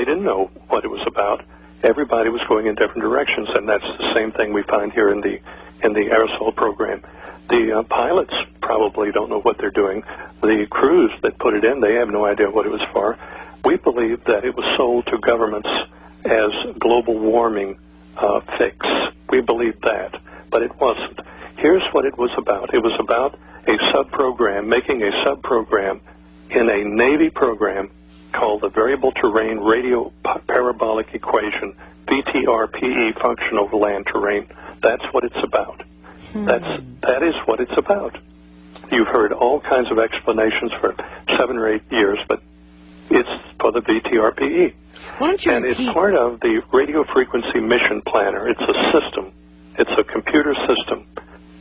didn't know what it was about. Everybody was going in different directions, and that's the same thing we find here in the aerosol program. The pilots probably don't know what they're doing. The crews that put it in, they have no idea what it was for. We believe that it was sold to governments as global warming fix. We believe that, but it wasn't. Here's what it was about. It was about a sub-program, making a sub-program in a Navy program called the Variable Terrain Radio Parabolic Equation, VTRPE, Function over Land Terrain. That's what it's about. That is what it's about. You've heard all kinds of explanations for 7 or 8 years, but it's for the VTRPE. And it's part of the Radio Frequency Mission Planner. It's a system. It's a computer system,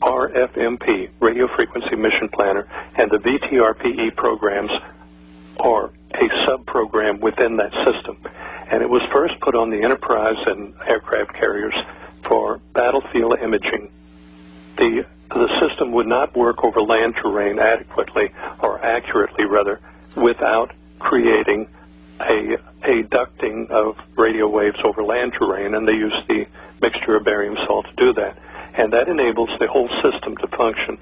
RFMP, Radio Frequency Mission Planner, and the VTRPE programs are a sub-program within that system. And it was first put on the Enterprise and aircraft carriers for battlefield imaging. The system would not work over land terrain adequately, or accurately rather, without creating a ducting of radio waves over land terrain, and they use the mixture of barium salt to do that. And that enables the whole system to function.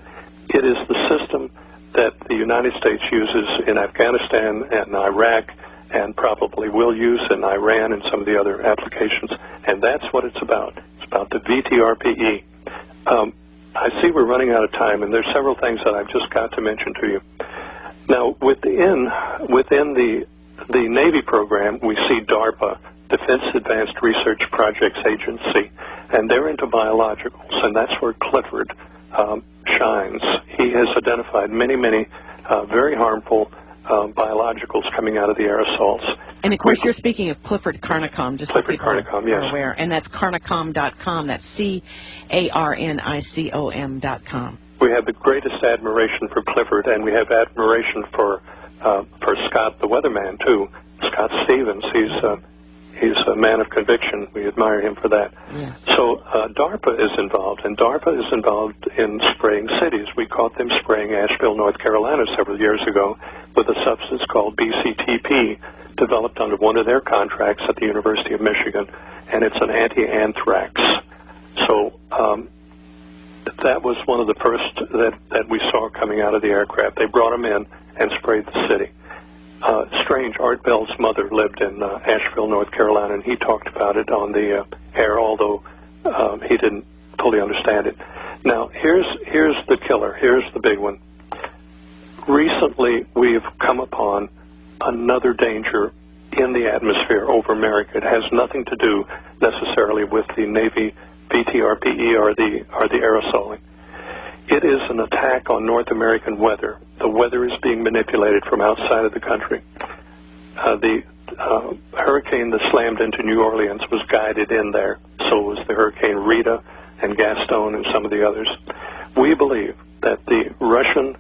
It is the system that the United States uses in Afghanistan and Iraq, and probably will use in Iran and some of the other applications. And that's what it's about. It's about the VTRPE. I see we're running out of time, and there's several things that I've just got to mention to you. Now, within the Navy program, we see DARPA, Defense Advanced Research Projects Agency, and they're into biologicals, and that's where Clifford shines. He has identified many, many very harmful biologicals coming out of the aerosols. And, of course, you're speaking of Clifford Carnicom, just Clifford so people Carnicom, yes. are aware. And that's carnicom.com. That's CARNICOM.com. We have the greatest admiration for Clifford, and we have admiration for Scott, the weatherman, too. Scott Stevens, he's a man of conviction. We admire him for that. Yes. So DARPA is involved, and DARPA is involved in spraying cities. We caught them spraying Asheville, North Carolina several years ago with a substance called BCTP, developed under one of their contracts at the University of Michigan, and it's an anti-anthrax. So that was one of the first that we saw coming out of the aircraft. They brought them in and sprayed the city. Strange, Art Bell's mother lived in Asheville, North Carolina, and he talked about it on the air, although he didn't fully understand it. Now, here's the killer. Here's the big one. Recently, we've come upon another danger in the atmosphere over America. It has nothing to do necessarily with the Navy VTRPE or the aerosoling. It is an attack on North American weather. The weather is being manipulated from outside of the country. The hurricane that slammed into New Orleans was guided in there. So was the Hurricane Rita and Gaston and some of the others. We believe that the Russian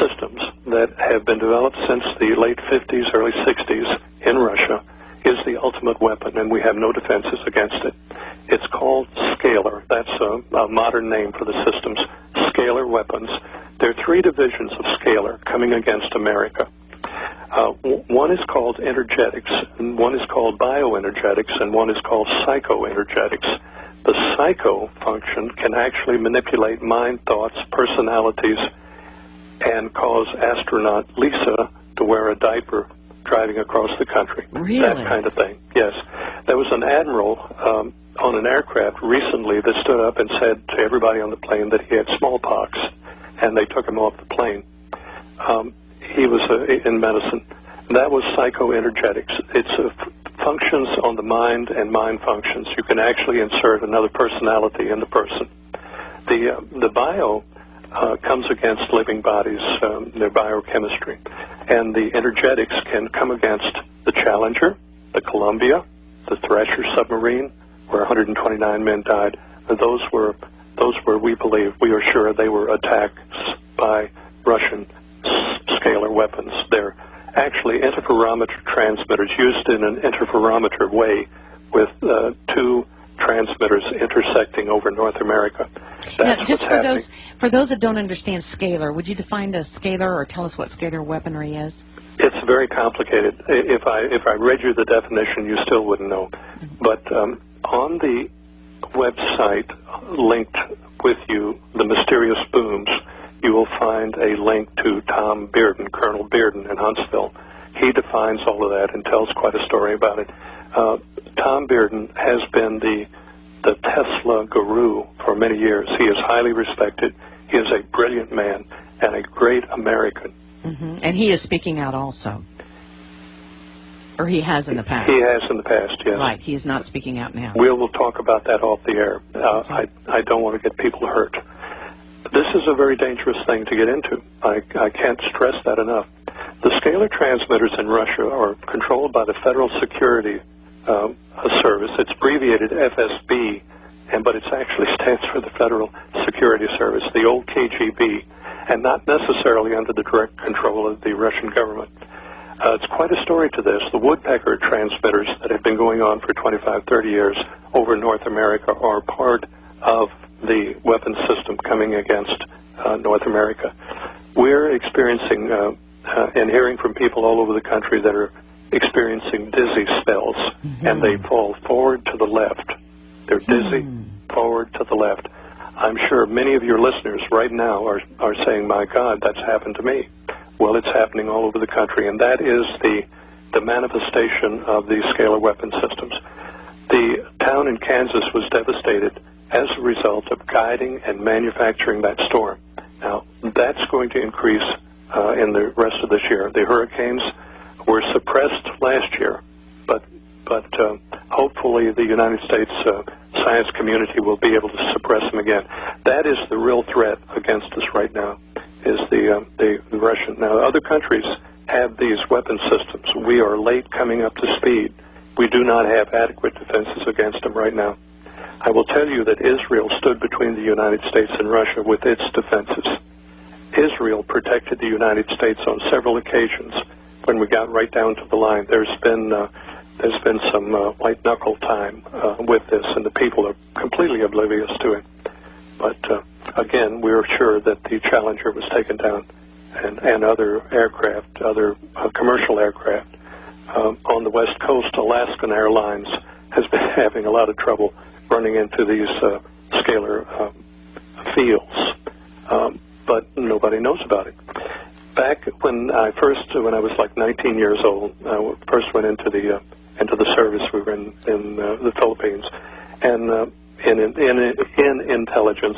systems that have been developed since the late 50s, early 60s in Russia is the ultimate weapon, and we have no defenses against it. It's called scalar. That's a modern name for the systems, scalar weapons. There are 3 divisions of scalar coming against America. One is called energetics, and one is called bioenergetics, and one is called psychoenergetics. The psycho function can actually manipulate mind, thoughts, personalities, and cause astronaut Lisa to wear a diaper driving across the country. Really? That kind of thing, yes. There was an admiral on an aircraft recently that stood up and said to everybody on the plane that he had smallpox, and they took him off the plane. He was in medicine. That was psychoenergetics. It's functions on the mind and mind functions. You can actually insert another personality in the person. The bio comes against living bodies, their biochemistry. And the energetics can come against the Challenger, the Columbia, the Thrasher submarine, where 129 men died. Those were, we believe, we are sure they were attacks by Russian scalar weapons. They're actually interferometer transmitters used in an interferometer way with 2 transmitters intersecting over North America. That's now, just what's happening. For those that don't understand scalar, would you define a scalar or tell us what scalar weaponry is? It's very complicated. If I read you the definition, you still wouldn't know. But on the website linked with you, the Mysterious Booms, you will find a link to Tom Bearden, Colonel Bearden in Huntsville. He defines all of that and tells quite a story about it. Tom Bearden has been the Tesla guru for many years. He is highly respected. He is a brilliant man and a great American. And he is speaking out also. Or he has in the past. He has in the past, yes. Right, he is not speaking out now. We'll talk about that off the air. I don't want to get people hurt. This is a very dangerous thing to get into. I can't stress that enough. The scalar transmitters in Russia are controlled by the Federal Security Service. It's abbreviated FSB, but it actually stands for the Federal Security Service, the old KGB, and not necessarily under the direct control of the Russian government. It's quite a story to this. The woodpecker transmitters that have been going on for 25, 30 years over North America are part of the weapons system coming against North America. We're experiencing and hearing from people all over the country that are experiencing dizzy spells, and they fall forward to the left. They're dizzy, forward to the left. I'm sure many of your listeners right now are saying, my God, that's happened to me. Well, it's happening all over the country, and that is the manifestation of these scalar weapon systems. The town in Kansas was devastated as a result of guiding and manufacturing that storm. Now, that's going to increase in the rest of this year. The hurricanes were suppressed last year, but hopefully the United States science community will be able to suppress them again. That is the real threat against us right now, is the Russian. Now, other countries have these weapon systems. We are late coming up to speed. We do not have adequate defenses against them right now. I will tell you that Israel stood between the United States and Russia with its defenses. Israel protected the United States on several occasions when we got right down to the line. There's been some white knuckle time with this, and the people are completely oblivious to it. But again, we are sure that the Challenger was taken down, and other aircraft, other commercial aircraft on the West Coast. Alaskan Airlines has been having a lot of trouble running into these scalar fields, but nobody knows about it. Back when I was like 19 years old, I first went into the service. We were in the Philippines, and in intelligence,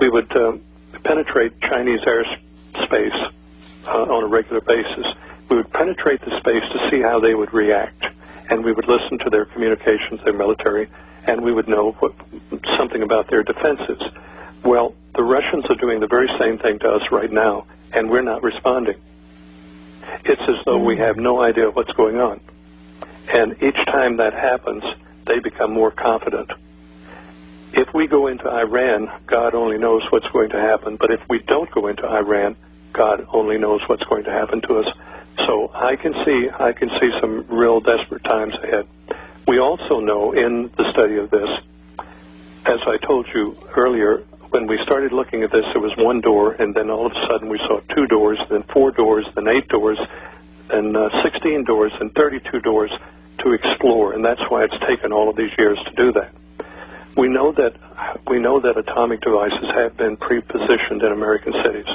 we would penetrate Chinese airspace on a regular basis. We would penetrate the space to see how they would react, and we would listen to their communications, their military, and we would know something about their defenses. Well, the Russians are doing the very same thing to us right now, and we're not responding. It's as though we have no idea what's going on. And each time that happens, they become more confident. If we go into Iran, God only knows what's going to happen. But if we don't go into Iran, God only knows what's going to happen to us. So I can see some real desperate times ahead. We also know in the study of this, as I told you earlier, when we started looking at this, there was one door, and then all of a sudden we saw 2 doors, then 4 doors, then 8 doors, and 16 doors, and 32 doors to explore, and that's why it's taken all of these years to do that. We know that atomic devices have been pre-positioned in American cities.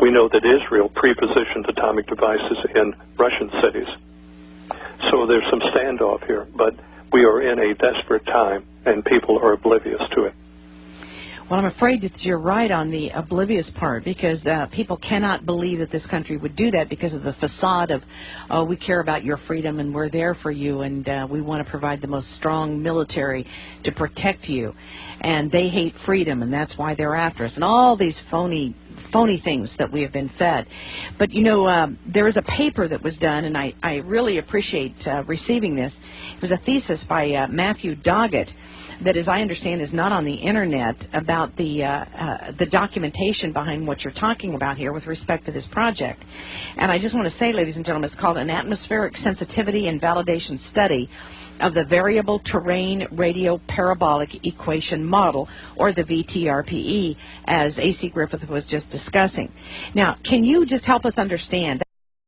We know that Israel pre-positioned atomic devices in Russian cities. So there's some standoff here, but we are in a desperate time, and people are oblivious to it. Well, I'm afraid that you're right on the oblivious part, because people cannot believe that this country would do that because of the facade of, oh, we care about your freedom and we're there for you, and we want to provide the most strong military to protect you. And they hate freedom, and that's why they're after us, and all these phony things that we have been fed. But, you know, there was a paper that was done, and I really appreciate receiving this. It was a thesis by Matthew Doggett that, as I understand, is not on the Internet, about the documentation behind what you're talking about here with respect to this project. And I just want to say, ladies and gentlemen, it's called an Atmospheric Sensitivity and Validation Study of the Variable Terrain Radio Parabolic Equation Model, or the VTRPE, as A.C. Griffith was just discussing. Now, can you just help us understand